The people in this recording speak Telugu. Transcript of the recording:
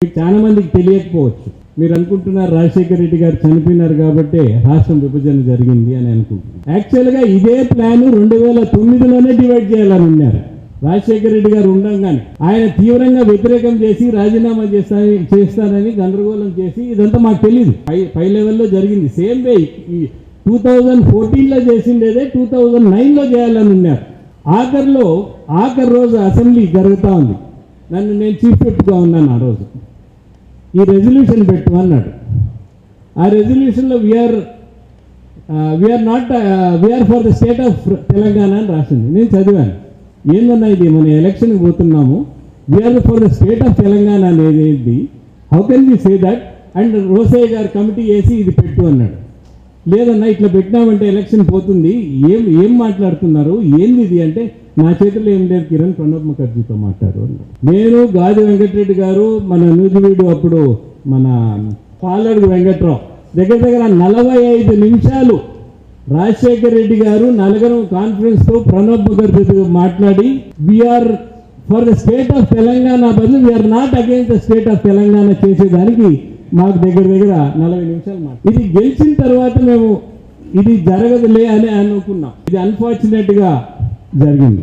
చాలా మందికి తెలియకపోవచ్చు. మీరు అనుకుంటున్నారు రాజశేఖర రెడ్డి గారు చనిపోయినారు కాబట్టి రాష్ట్రం విభజన జరిగింది అని అనుకుంటున్నారు. యాక్చువల్గా ఇదే ప్లాన్ 2009లోనే డివైడ్ చేయాలని ఉన్నారు. రాజశేఖర రెడ్డి గారు ఉండగానే ఆయన తీవ్రంగా వ్యతిరేకం చేసి రాజీనామా చేస్తానని గందరగోళం చేసి ఇదంతా మాకు తెలియదు. పై లెవెల్లో జరిగింది. సేమ్ వే 2014లో చేసిండేదే 2009లో చేయాలని ఉన్నారు. ఆఖరి రోజు అసెంబ్లీ జరుగుతూ ఉంది. నేను చీఫ్ విప్గా ఉన్నాను. ఆ రోజు ఈ రెజల్యూషన్ పెట్టు అన్నాడు. ఆ రెజల్యూషన్లో we're for the state of Telangana అని రాసింది. నేను చదివాను. ఏందన్నా ఇది, మన ఎలక్షన్కి పోతున్నాము, we're for the state of Telangana అనేది, how can we say that? And Rosaiah garu committee వేసి ఇది పెట్టు అన్నాడు. లేదన్నా ఇట్లా పెట్టినామంటే ఎలక్షన్ పోతుంది, ఏం మాట్లాడుతున్నారు, ఏంది ఇది అంటే, నా చేతిలో ఏం లేదు, కిరణ్ ప్రణబ్ ముఖర్జీతో మాట్లాడు అన్నాడు. నేను గాది వెంకటరెడ్డి గారు, మన నూజివీడు అప్పుడు మన పాలడుగు వెంకట్రావు దగ్గర 45 నిమిషాలు రాజశేఖర్ రెడ్డి గారు నలుగురు కాన్ఫరెన్స్తో ప్రణబ్ ముఖర్జీతో మాట్లాడి we're for the state of Telangana బదులు we're not against the state of Telangana చేసేదానికి మాకు దగ్గర 40 నిమిషాలు ఇది గెలిచిన తర్వాత మేము ఇది జరగదులే అని అనుకున్నాం. ఇది అన్ఫార్చునేట్గా జరిగింది.